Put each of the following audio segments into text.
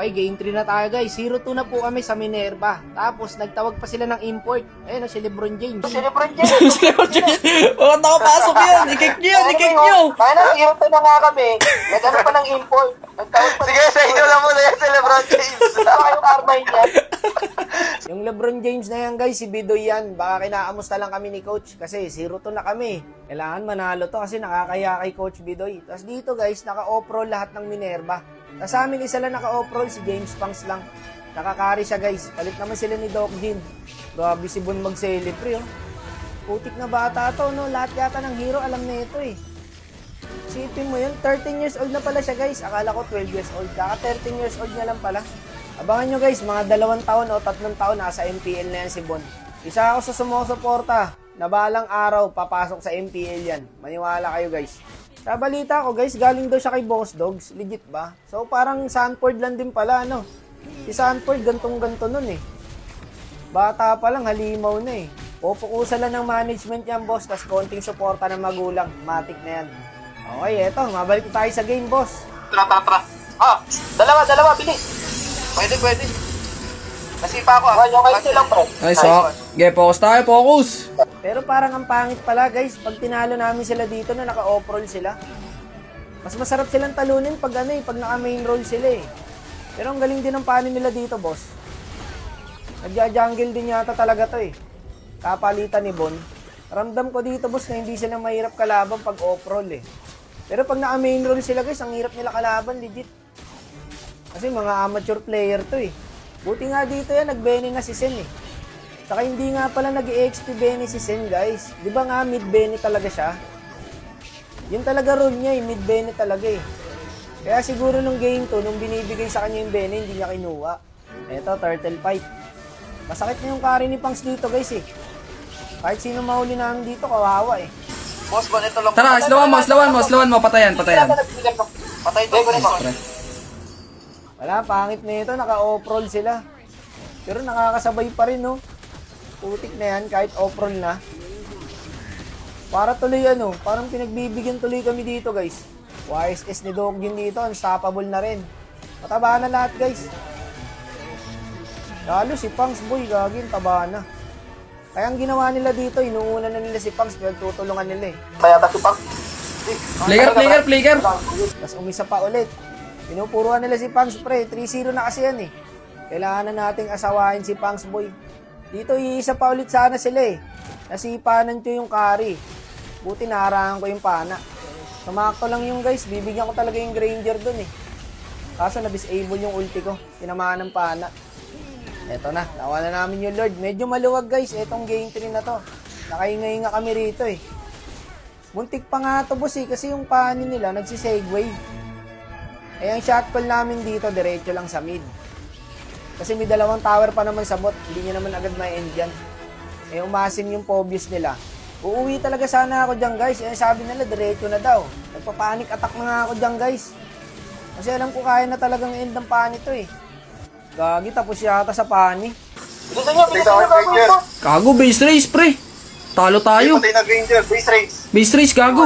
Okay, game 3 na tayo guys. 0-2 na po kami sa Minerva. Tapos nagtawag pa sila ng import. Ayun, si LeBron James. Si LeBron James. Oh, nakapasok yun. I-kick nyo yan, i-kick nyo. Kaya na, 0-2 na nga kami. Nag-ano pa ng import. Nagtawag pa. Sige, sa inyo lang muna yan si LeBron James. Saka yung Carmine yan. Yung LeBron James na yan guys, si Bidoy yan. Baka kinaamusta lang kami ni Coach kasi 0-2 na kami. Kailangan manalo to kasi nakakaya kay Coach Bidoy. Tapos dito guys, naka-off-roll lahat ng Minerva. Tapos sa amin isa lang naka-off-roll, si James Pangs lang. Nakakari siya guys. Palit naman sila ni Doc Jean. Grabe si Bon mag-celebrate oh. Putik na bata to no. Lahat yata ng hero alam na ito eh. Isipin mo yun, 13 years old na pala siya guys. Akala ko 12 years old. Kaka 13 years old niya lang pala. Abangan nyo guys, mga 2 taon o 3 taon nasa MPL na yan si Bon. Isa ako sa sumusuporta na balang araw papasok sa MPL yan. Maniwala kayo guys. Sa balita ko guys, galing daw siya kay Boss Dogs. Legit ba? So parang Sanford lang din pala ano. Si Sanford gantong-ganto nun eh. Bata pa lang, halimaw na eh. Pupukusa lang ng management yan boss, tas konting suporta ng magulang. Matik na yan. Okay, eto, mabalik tayo sa game boss. Tara. Dalawa, bilis. Pwede. Nasipa ako. Okay lang bro. Ay, so. Okay, focus tayo, focus. Pero parang ang pangit pala guys, pag tinalo namin sila dito na naka-off-roll sila. Mas masarap silang talunin pag pag naka-main roll sila eh. Pero ang galing din ng paano nila dito boss. Nagja-jungle din yata talaga to eh. Kapalitan ni Bon. Ramdam ko dito boss na hindi sila mahirap kalaban pag off-roll eh. Pero pag naka-main roll sila guys, ang hirap nila kalaban legit. Kasi mga amateur player to eh. Buti nga dito yan, nag-bene na si Sen eh. Saka hindi nga pala nag-EXP bene si Sen guys. Di ba nga mid-bene talaga siya? Yun talaga rule niya eh, mid-bene talaga eh. Kaya siguro nung game to, nung binibigay sa kanya yung bene, hindi niya kinuha. Eto, turtle fight. Masakit na yung carry ni Pangs dito guys eh. Kahit sino mahuli namin dito, kawawa eh. Boss, ba ito lang. Tara, slowan mo, patayan. Patay to. Wala, pangit na ito, naka-off-roll sila. Pero nakakasabay pa rin no. Putik na yan, kahit off-roll na. Para tuloy parang pinagbibigyan tuloy kami dito guys. YSS ni Doc Jin dito, unstoppable na rin. Mataba na lahat guys. Lalo si Pangs boy, gagin, taba na. Kaya ang ginawa nila dito, inuuna na nila si Pangs, pinagtutulungan nila eh. Kaya ta si Pangs. Flicker. Tapos umisa pa ulit. Pinupuruan nila si Pangs pre, 3-0 na kasi yan eh. Kailangan na nating asawahin si Pangs boy. Dito iisa pa ulit sana sila eh. Nasipanan ko yung carry. Buti naharangan ko yung pana. Sumakto lang yung guys, bibigyan ko talaga yung Granger dun eh. Kaso na-disable yung ulti ko, tinamaan ng pana. Eto na, nawa na namin yung Lord. Medyo maluwag guys, etong game 3 na to. Nakaingay nga kami rito eh. Muntik pa nga to boss eh, kasi yung panin nila nagsisegway. Eh ang shot call namin dito, diretso lang sa mid. Kasi may 2 tower pa naman sa bot, hindi nyo naman agad may end dyan. Eh umasin yung Phobius nila. Uuwi talaga sana ako dyan guys, eh sabi nila diretso na daw. Nagpapanik attack na nga ako dyan guys. Kasi alam ko kaya na talagang end ng pani to eh. Gagi, tapos yata sa pani. Bilisan nyo, gago. Gago, base race, pre. Talo tayo. Patay na Granger, base race. Base race, gago.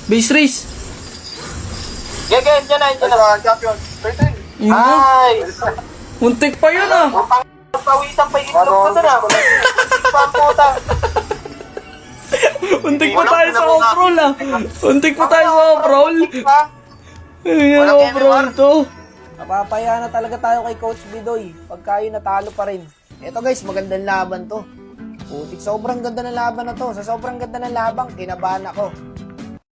Base race. Yan na. Champion. 13. Yun na. Ay! Muntik pa yun ah. Pawisan pa yung itlog ko doon ah. Pamputa. Muntik pa tayo sa off-roll ah. Muntik pa tayo sa off-roll. Ayun, off-roll to. Napapaya na talaga tayo kay Coach Bidoy. Pagka yun natalo pa rin. Eto guys, magandang laban to. Putik, sobrang ganda ng laban na to. Sa sobrang ganda ng laban, kinabahan ako.